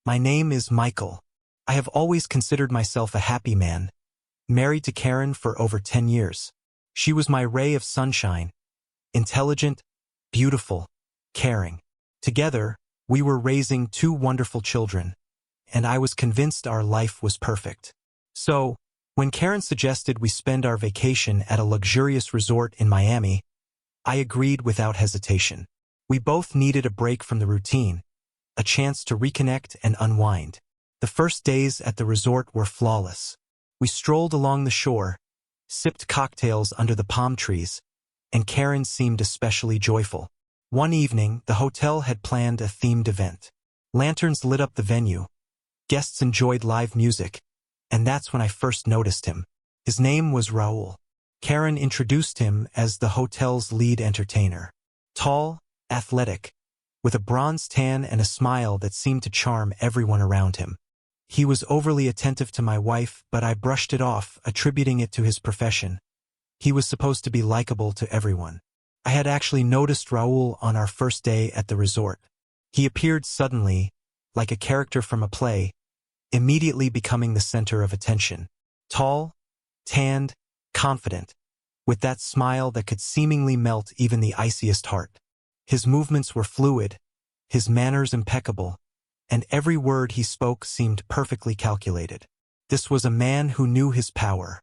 My name is Michael. I have always considered myself a happy man, married to Karen for over 10 years. She was my ray of sunshine, intelligent, beautiful, caring. Together, we were raising two wonderful children, and I was convinced our life was perfect. So, when Karen suggested we spend our vacation at a luxurious resort in Miami, I agreed without hesitation. We both needed a break from the routine, a chance to reconnect and unwind. The first days at the resort were flawless. We strolled along the shore, sipped cocktails under the palm trees, and Karen seemed especially joyful. One evening, the hotel had planned a themed event. Lanterns lit up the venue. Guests enjoyed live music, and that's when I first noticed him. His name was Raul. Karen introduced him as the hotel's lead entertainer. Tall, athletic, with a bronze tan and a smile that seemed to charm everyone around him. He was overly attentive to my wife, but I brushed it off, attributing it to his profession. He was supposed to be likable to everyone. I had actually noticed Raul on our first day at the resort. He appeared suddenly, like a character from a play, immediately becoming the center of attention. Tall, tanned, confident, with that smile that could seemingly melt even the iciest heart. His movements were fluid, his manners impeccable, and every word he spoke seemed perfectly calculated. This was a man who knew his power.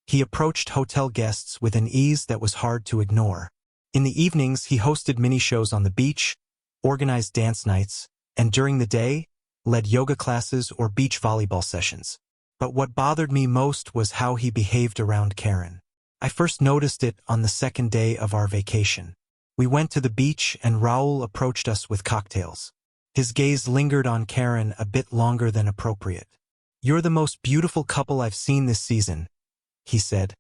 He approached hotel guests with an ease that was hard to ignore. In the evenings, he hosted mini-shows on the beach, organized dance nights, and during the day, led yoga classes or beach volleyball sessions. But what bothered me most was how he behaved around Karen. I first noticed it on the second day of our vacation. We went to the beach and Raul approached us with cocktails. His gaze lingered on Karen a bit longer than appropriate. "You're the most beautiful couple I've seen this season," he said,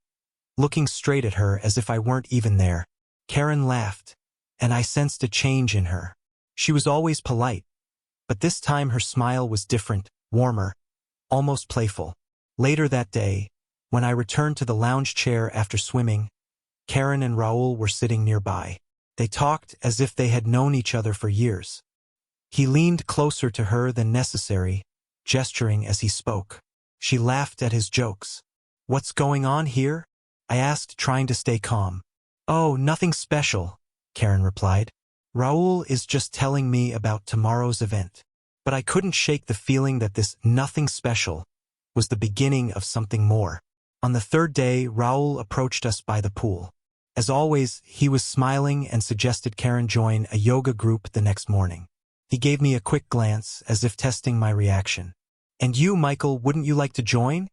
looking straight at her as if I weren't even there. Karen laughed, and I sensed a change in her. She was always polite, but this time her smile was different, warmer, almost playful. Later that day, when I returned to the lounge chair after swimming, Karen and Raul were sitting nearby. They talked as if they had known each other for years. He leaned closer to her than necessary, gesturing as he spoke. She laughed at his jokes. "What's going on here?" I asked, trying to stay calm. "Oh, nothing special," Karen replied. "Raul is just telling me about tomorrow's event." But I couldn't shake the feeling that this nothing special was the beginning of something more. On the third day, Raul approached us by the pool. As always, he was smiling and suggested Karen join a yoga group the next morning. He gave me a quick glance, as if testing my reaction. "And you, Michael, wouldn't you like to join?"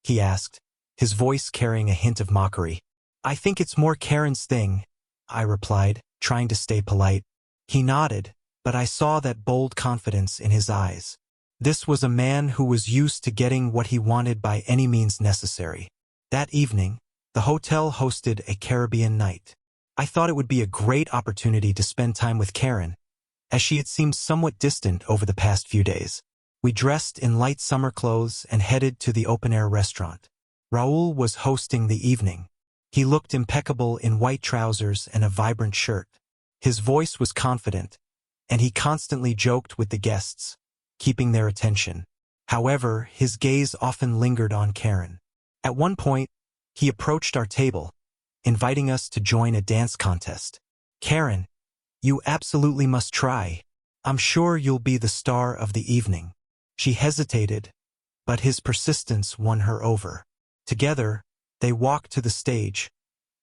he asked, his voice carrying a hint of mockery. "I think it's more Karen's thing," I replied, trying to stay polite. He nodded, but I saw that bold confidence in his eyes. This was a man who was used to getting what he wanted by any means necessary. That evening, the hotel hosted a Caribbean night. I thought it would be a great opportunity to spend time with Karen, as she had seemed somewhat distant over the past few days. We dressed in light summer clothes and headed to the open-air restaurant. Raul was hosting the evening. He looked impeccable in white trousers and a vibrant shirt. His voice was confident, and he constantly joked with the guests, keeping their attention. However, his gaze often lingered on Karen. At one point, he approached our table, inviting us to join a dance contest. "Karen, you absolutely must try. I'm sure you'll be the star of the evening." She hesitated, but his persistence won her over. Together, they walked to the stage,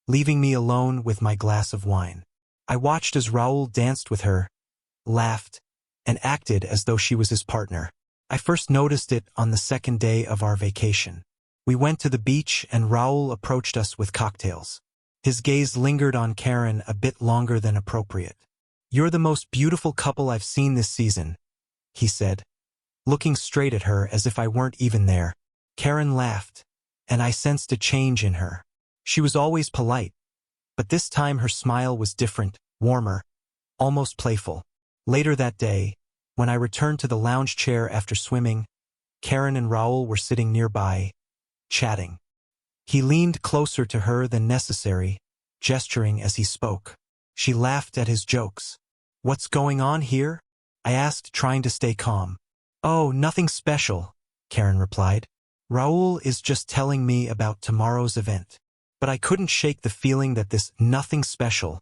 leaving me alone with my glass of wine. I watched as Raul danced with her, laughed, and acted as though she was his partner. I first noticed it on the second day of our vacation. We went to the beach and Raul approached us with cocktails. His gaze lingered on Karen a bit longer than appropriate. "You're the most beautiful couple I've seen this season," he said, looking straight at her as if I weren't even there. Karen laughed, and I sensed a change in her. She was always polite, but this time her smile was different, warmer, almost playful. Later that day, when I returned to the lounge chair after swimming, Karen and Raul were sitting nearby, chatting. He leaned closer to her than necessary, gesturing as he spoke. She laughed at his jokes. "What's going on here?" I asked, trying to stay calm. "Oh, nothing special," Karen replied. "Raoul is just telling me about tomorrow's event." But I couldn't shake the feeling that this nothing special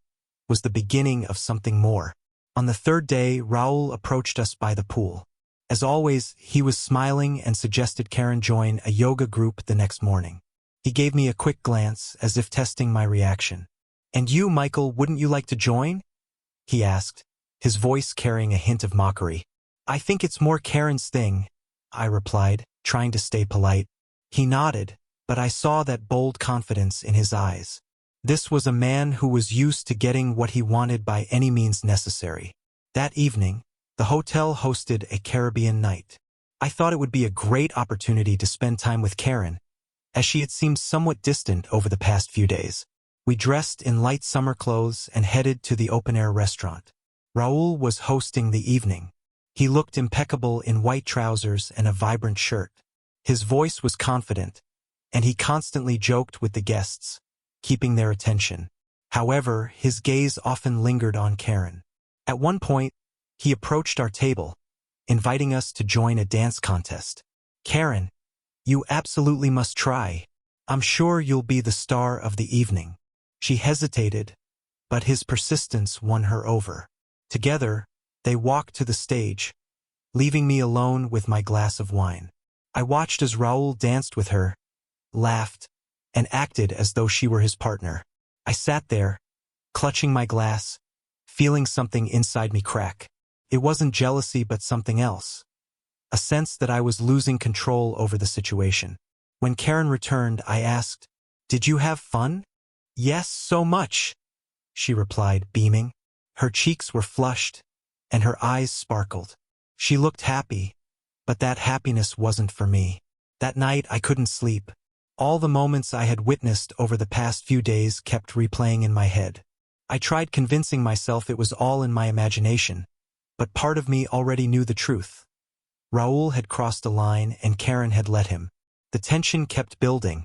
was the beginning of something more. On the third day, Raoul approached us by the pool. As always, he was smiling and suggested Karen join a yoga group the next morning. He gave me a quick glance, as if testing my reaction. "And you, Michael, wouldn't you like to join?" he asked, his voice carrying a hint of mockery. "I think it's more Karen's thing," I replied, trying to stay polite. He nodded, but I saw that bold confidence in his eyes. This was a man who was used to getting what he wanted by any means necessary. That evening, the hotel hosted a Caribbean night. I thought it would be a great opportunity to spend time with Karen, as she had seemed somewhat distant over the past few days. We dressed in light summer clothes and headed to the open-air restaurant. Raoul was hosting the evening. He looked impeccable in white trousers and a vibrant shirt. His voice was confident, and he constantly joked with the guests, keeping their attention. However, his gaze often lingered on Karen. At one point, he approached our table, inviting us to join a dance contest. "Karen, you absolutely must try. I'm sure you'll be the star of the evening." She hesitated, but his persistence won her over. Together, they walked to the stage, leaving me alone with my glass of wine. I watched as Raoul danced with her, laughed, and acted as though she were his partner. I sat there, clutching my glass, feeling something inside me crack. It wasn't jealousy but something else. A sense that I was losing control over the situation. When Karen returned, I asked, "Did you have fun?" "Yes, so much," she replied, beaming. Her cheeks were flushed, and her eyes sparkled. She looked happy, but that happiness wasn't for me. That night I couldn't sleep. All the moments I had witnessed over the past few days kept replaying in my head. I tried convincing myself it was all in my imagination, but part of me already knew the truth. Raoul had crossed a line and Karen had let him. The tension kept building,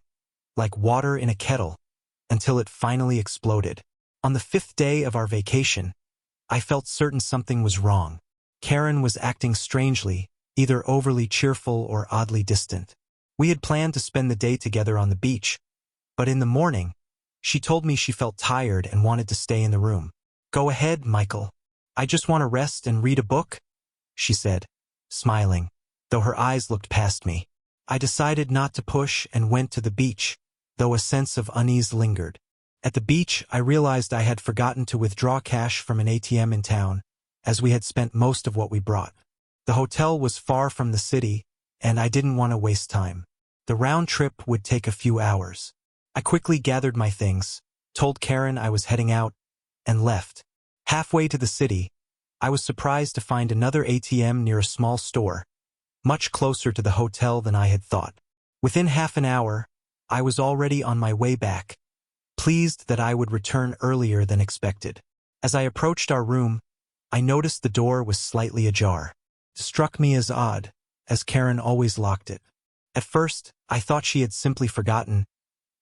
like water in a kettle, until it finally exploded. On the 5th day of our vacation, I felt certain something was wrong. Karen was acting strangely, either overly cheerful or oddly distant. We had planned to spend the day together on the beach, but in the morning, she told me she felt tired and wanted to stay in the room. "Go ahead, Michael. I just want to rest and read a book," she said, smiling, though her eyes looked past me. I decided not to push and went to the beach, though a sense of unease lingered. At the beach, I realized I had forgotten to withdraw cash from an ATM in town, as we had spent most of what we brought. The hotel was far from the city, and I didn't want to waste time. The round trip would take a few hours. I quickly gathered my things, told Karen I was heading out, and left. Halfway to the city, I was surprised to find another ATM near a small store, much closer to the hotel than I had thought. Within half an hour, I was already on my way back, pleased that I would return earlier than expected. As I approached our room, I noticed the door was slightly ajar. It struck me as odd, as Karen always locked it. At first, I thought she had simply forgotten,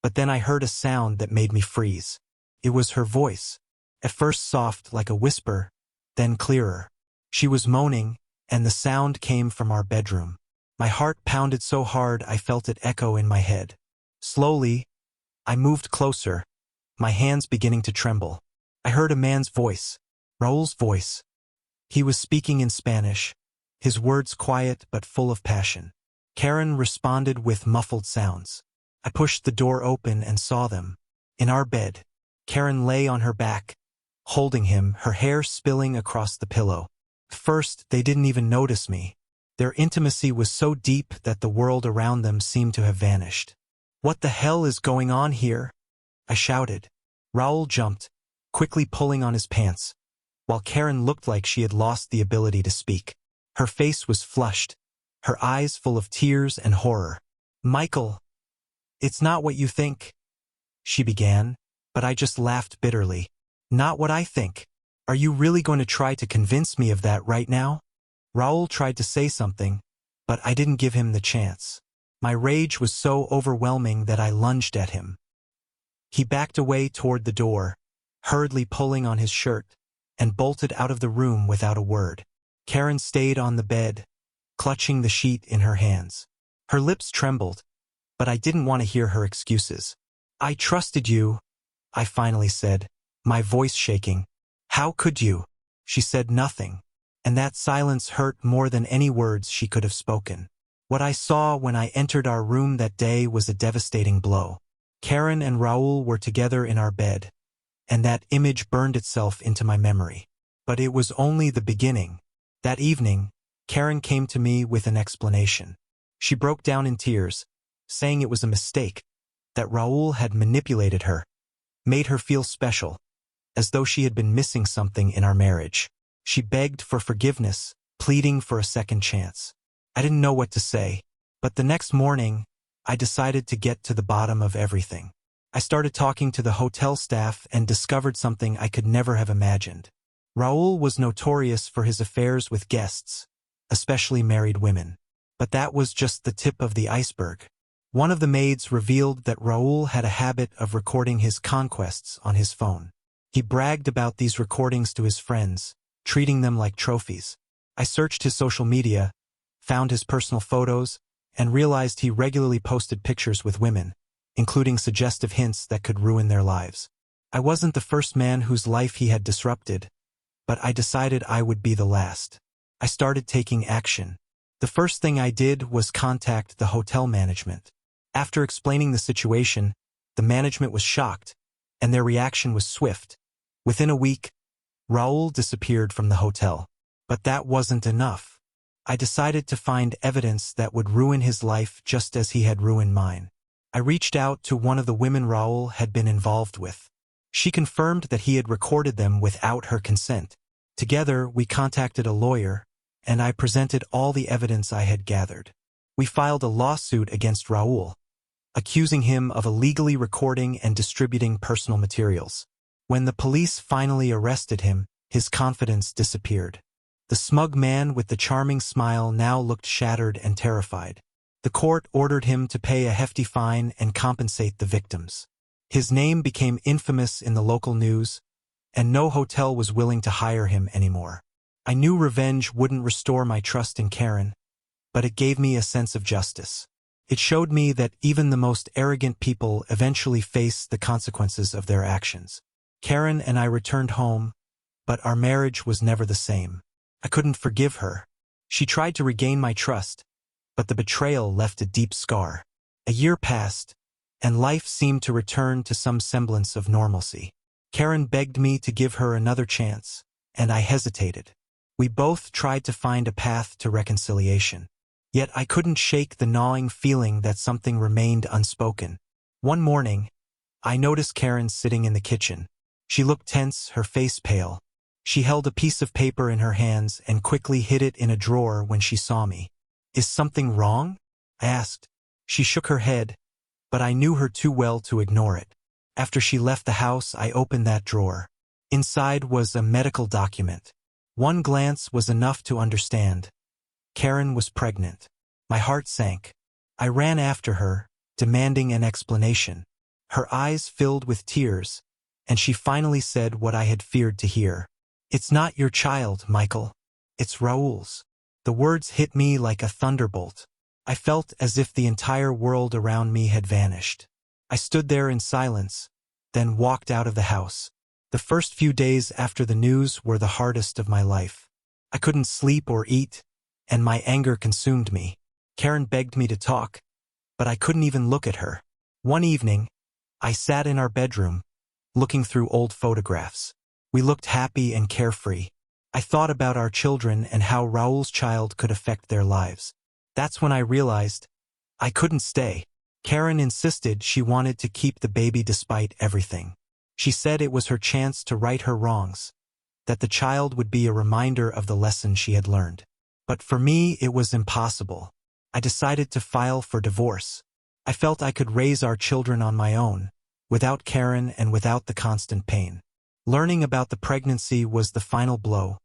but then I heard a sound that made me freeze. It was her voice, at first soft like a whisper, then clearer. She was moaning, and the sound came from our bedroom. My heart pounded so hard I felt it echo in my head. Slowly, I moved closer, my hands beginning to tremble. I heard a man's voice, Raoul's voice. He was speaking in Spanish, his words quiet but full of passion. Karen responded with muffled sounds. I pushed the door open and saw them. In our bed, Karen lay on her back, holding him, her hair spilling across the pillow. First, they didn't even notice me. Their intimacy was so deep that the world around them seemed to have vanished. "What the hell is going on here?" I shouted. Raoul jumped, quickly pulling on his pants, while Karen looked like she had lost the ability to speak. Her face was flushed, her eyes full of tears and horror. "Michael, it's not what you think," she began, but I just laughed bitterly. "Not what I think. Are you really going to try to convince me of that right now?" Raoul tried to say something, but I didn't give him the chance. My rage was so overwhelming that I lunged at him. He backed away toward the door, hurriedly pulling on his shirt, and bolted out of the room without a word. Karen stayed on the bed, clutching the sheet in her hands. Her lips trembled, but I didn't want to hear her excuses. "I trusted you," I finally said, my voice shaking. "How could you?" She said nothing, and that silence hurt more than any words she could have spoken. What I saw when I entered our room that day was a devastating blow. Karen and Raul were together in our bed, and that image burned itself into my memory. But it was only the beginning. That evening, Karen came to me with an explanation. She broke down in tears, saying it was a mistake, that Raul had manipulated her, made her feel special, as though she had been missing something in our marriage. She begged for forgiveness, pleading for a second chance. I didn't know what to say, but the next morning, I decided to get to the bottom of everything. I started talking to the hotel staff and discovered something I could never have imagined. Raul was notorious for his affairs with guests, especially married women. But that was just the tip of the iceberg. One of the maids revealed that Raul had a habit of recording his conquests on his phone. He bragged about these recordings to his friends, treating them like trophies. I searched his social media, found his personal photos, and realized he regularly posted pictures with women, including suggestive hints that could ruin their lives. I wasn't the first man whose life he had disrupted, but I decided I would be the last. I started taking action. The first thing I did was contact the hotel management. After explaining the situation, the management was shocked, and their reaction was swift. Within a week, Raul disappeared from the hotel. But that wasn't enough. I decided to find evidence that would ruin his life just as he had ruined mine. I reached out to one of the women Raul had been involved with. She confirmed that he had recorded them without her consent. Together, we contacted a lawyer, and I presented all the evidence I had gathered. We filed a lawsuit against Raul, accusing him of illegally recording and distributing personal materials. When the police finally arrested him, his confidence disappeared. The smug man with the charming smile now looked shattered and terrified. The court ordered him to pay a hefty fine and compensate the victims. His name became infamous in the local news, and no hotel was willing to hire him anymore. I knew revenge wouldn't restore my trust in Karen, but it gave me a sense of justice. It showed me that even the most arrogant people eventually face the consequences of their actions. Karen and I returned home, but our marriage was never the same. I couldn't forgive her. She tried to regain my trust, but the betrayal left a deep scar. A year passed, and life seemed to return to some semblance of normalcy. Karen begged me to give her another chance, and I hesitated. We both tried to find a path to reconciliation. Yet I couldn't shake the gnawing feeling that something remained unspoken. One morning, I noticed Karen sitting in the kitchen. She looked tense, her face pale. She held a piece of paper in her hands and quickly hid it in a drawer when she saw me. "Is something wrong?" I asked. She shook her head, but I knew her too well to ignore it. After she left the house, I opened that drawer. Inside was a medical document. One glance was enough to understand. Karen was pregnant. My heart sank. I ran after her, demanding an explanation. Her eyes filled with tears, and she finally said what I had feared to hear. "It's not your child, Michael. It's Raul's." The words hit me like a thunderbolt. I felt as if the entire world around me had vanished. I stood there in silence, then walked out of the house. The first few days after the news were the hardest of my life. I couldn't sleep or eat, and my anger consumed me. Karen begged me to talk, but I couldn't even look at her. One evening, I sat in our bedroom, looking through old photographs. We looked happy and carefree. I thought about our children and how Raul's child could affect their lives. That's when I realized I couldn't stay. Karen insisted she wanted to keep the baby despite everything. She said it was her chance to right her wrongs, that the child would be a reminder of the lesson she had learned. But for me, it was impossible. I decided to file for divorce. I felt I could raise our children on my own, without Karen and without the constant pain. Learning about the pregnancy was the final blow,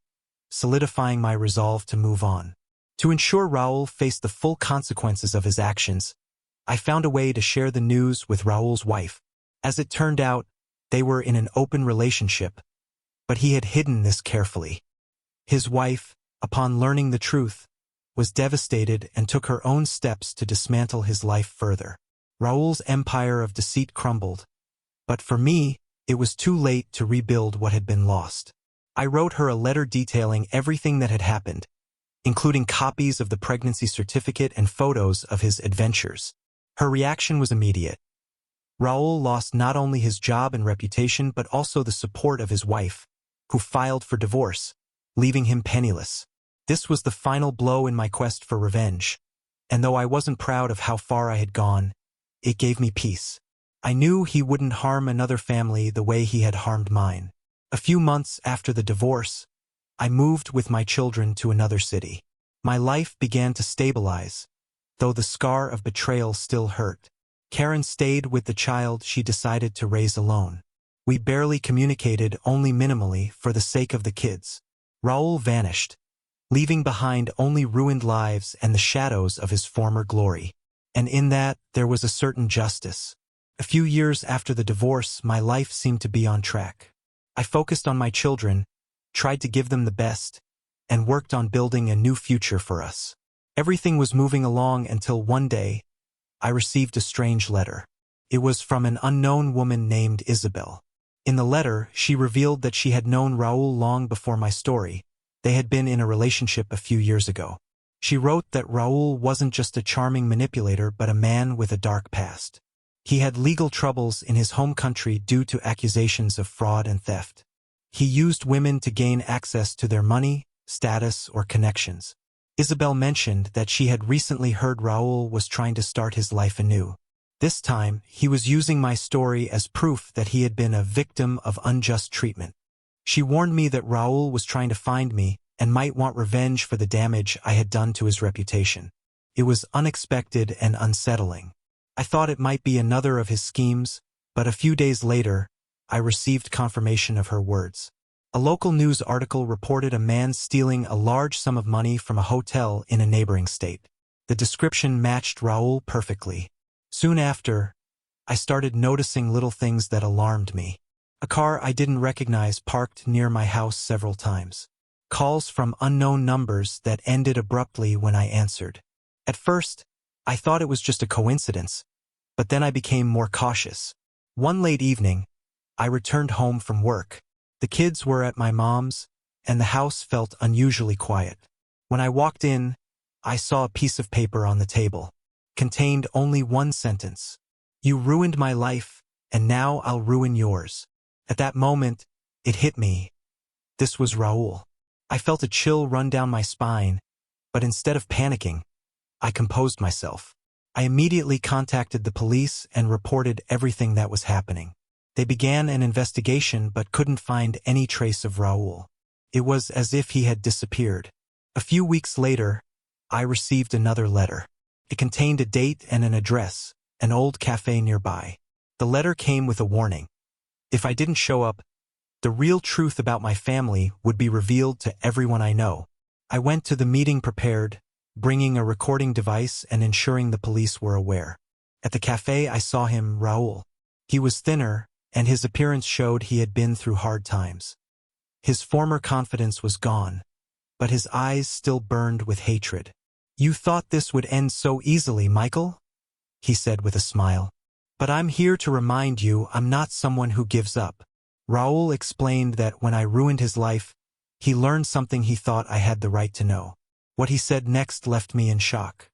solidifying my resolve to move on. To ensure Raul faced the full consequences of his actions, I found a way to share the news with Raul's wife. As it turned out, they were in an open relationship, but he had hidden this carefully. His wife, upon learning the truth, was devastated and took her own steps to dismantle his life further. Raul's empire of deceit crumbled, but for me, it was too late to rebuild what had been lost. I wrote her a letter detailing everything that had happened, including copies of the pregnancy certificate and photos of his adventures. Her reaction was immediate. Raul lost not only his job and reputation but also the support of his wife, who filed for divorce, leaving him penniless. This was the final blow in my quest for revenge, and though I wasn't proud of how far I had gone, it gave me peace. I knew he wouldn't harm another family the way he had harmed mine. A few months after the divorce, I moved with my children to another city. My life began to stabilize, though the scar of betrayal still hurt. Karen stayed with the child she decided to raise alone. We barely communicated, only minimally, for the sake of the kids. Raul vanished, leaving behind only ruined lives and the shadows of his former glory. And in that, there was a certain justice. A few years after the divorce, my life seemed to be on track. I focused on my children, tried to give them the best, and worked on building a new future for us. Everything was moving along until one day, I received a strange letter. It was from an unknown woman named Isabel. In the letter, she revealed that she had known Raul long before my story. They had been in a relationship a few years ago. She wrote that Raul wasn't just a charming manipulator but a man with a dark past. He had legal troubles in his home country due to accusations of fraud and theft. He used women to gain access to their money, status, or connections. Isabel mentioned that she had recently heard Raul was trying to start his life anew. This time, he was using my story as proof that he had been a victim of unjust treatment. She warned me that Raul was trying to find me and might want revenge for the damage I had done to his reputation. It was unexpected and unsettling. I thought it might be another of his schemes, but a few days later, I received confirmation of her words. A local news article reported a man stealing a large sum of money from a hotel in a neighboring state. The description matched Raul perfectly. Soon after, I started noticing little things that alarmed me. A car I didn't recognize parked near my house several times. Calls from unknown numbers that ended abruptly when I answered. At first, I thought it was just a coincidence, but then I became more cautious. One late evening, I returned home from work. The kids were at my mom's, and the house felt unusually quiet. When I walked in, I saw a piece of paper on the table. Contained only one sentence. "You ruined my life, and now I'll ruin yours." At that moment, it hit me. This was Raul. I felt a chill run down my spine, but instead of panicking, I composed myself. I immediately contacted the police and reported everything that was happening. They began an investigation but couldn't find any trace of Raul. It was as if he had disappeared. A few weeks later, I received another letter. It contained a date and an address, an old cafe nearby. The letter came with a warning. If I didn't show up, the real truth about my family would be revealed to everyone I know. I went to the meeting prepared, bringing a recording device and ensuring the police were aware. At the cafe, I saw him, Raul. He was thinner, and his appearance showed he had been through hard times. His former confidence was gone, but his eyes still burned with hatred. "You thought this would end so easily, Michael?" he said with a smile. "But I'm here to remind you I'm not someone who gives up." Raul explained that when I ruined his life, he learned something he thought I had the right to know. What he said next left me in shock.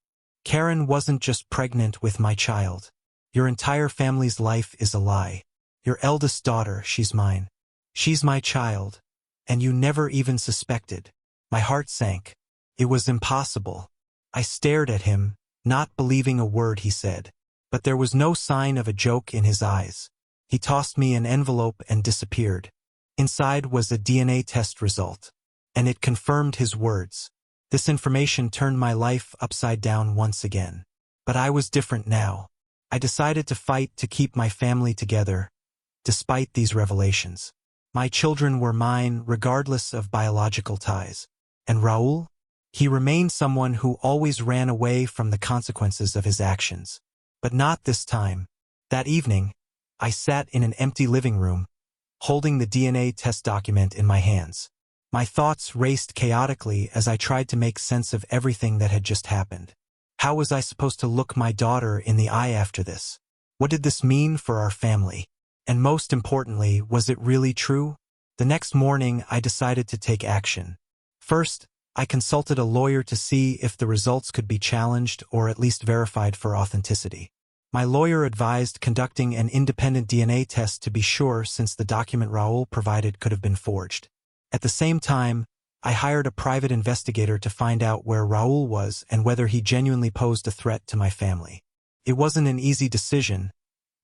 "Karen wasn't just pregnant with my child. Your entire family's life is a lie. Your eldest daughter, she's mine. She's my child, and you never even suspected." My heart sank. It was impossible. I stared at him, not believing a word he said. But there was no sign of a joke in his eyes. He tossed me an envelope and disappeared. Inside was a DNA test result, and it confirmed his words. This information turned my life upside down once again. But I was different now. I decided to fight to keep my family together, despite these revelations. My children were mine regardless of biological ties. And Raul? He remained someone who always ran away from the consequences of his actions. But not this time. That evening, I sat in an empty living room, holding the DNA test document in my hands. My thoughts raced chaotically as I tried to make sense of everything that had just happened. How was I supposed to look my daughter in the eye after this? What did this mean for our family? And most importantly, was it really true? The next morning, I decided to take action. First, I consulted a lawyer to see if the results could be challenged or at least verified for authenticity. My lawyer advised conducting an independent DNA test to be sure, since the document Raul provided could have been forged. At the same time, I hired a private investigator to find out where Raul was and whether he genuinely posed a threat to my family. It wasn't an easy decision,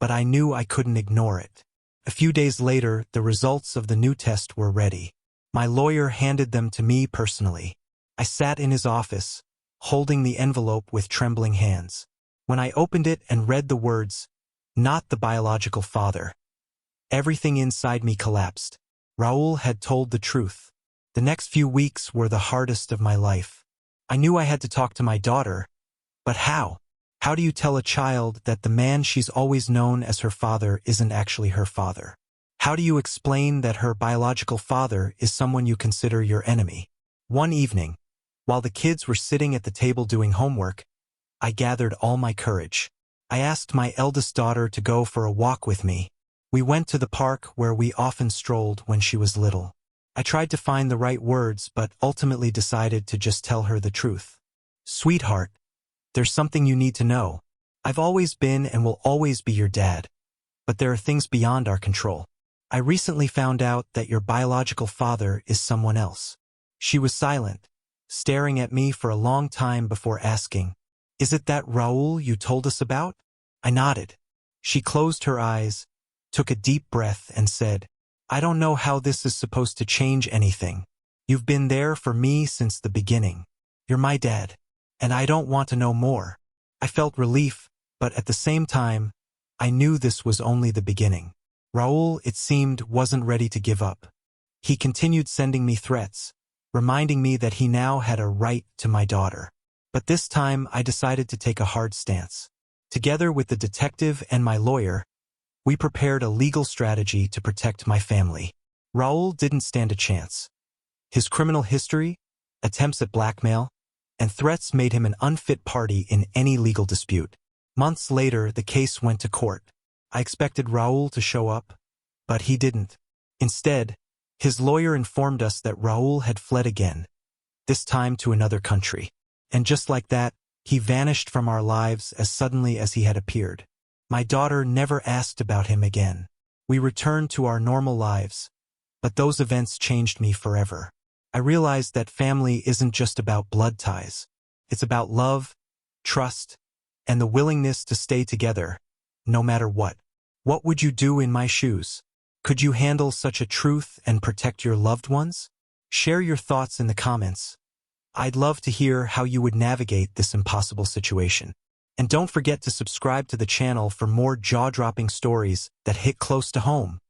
but I knew I couldn't ignore it. A few days later, the results of the new test were ready. My lawyer handed them to me personally. I sat in his office, holding the envelope with trembling hands. When I opened it and read the words, "Not the biological father," everything inside me collapsed. Raul had told the truth. The next few weeks were the hardest of my life. I knew I had to talk to my daughter, but how? How do you tell a child that the man she's always known as her father isn't actually her father? How do you explain that her biological father is someone you consider your enemy? One evening, while the kids were sitting at the table doing homework, I gathered all my courage. I asked my eldest daughter to go for a walk with me. We went to the park where we often strolled when she was little. I tried to find the right words, but ultimately decided to just tell her the truth. "Sweetheart, there's something you need to know. I've always been and will always be your dad, but there are things beyond our control. I recently found out that your biological father is someone else." She was silent, staring at me for a long time before asking, "Is it that Raul you told us about?" I nodded. She closed her eyes, took a deep breath, and said, "I don't know how this is supposed to change anything. You've been there for me since the beginning. You're my dad, and I don't want to know more." I felt relief, but at the same time, I knew this was only the beginning. Raul, it seemed, wasn't ready to give up. He continued sending me threats, reminding me that he now had a right to my daughter. But this time, I decided to take a hard stance. Together with the detective and my lawyer, we prepared a legal strategy to protect my family. Raul didn't stand a chance. His criminal history, attempts at blackmail, and threats made him an unfit party in any legal dispute. Months later, the case went to court. I expected Raul to show up, but he didn't. Instead, his lawyer informed us that Raul had fled again, this time to another country. And just like that, he vanished from our lives as suddenly as he had appeared. My daughter never asked about him again. We returned to our normal lives, but those events changed me forever. I realized that family isn't just about blood ties. It's about love, trust, and the willingness to stay together, no matter what. What would you do in my shoes? Could you handle such a truth and protect your loved ones? Share your thoughts in the comments. I'd love to hear how you would navigate this impossible situation. And don't forget to subscribe to the channel for more jaw-dropping stories that hit close to home.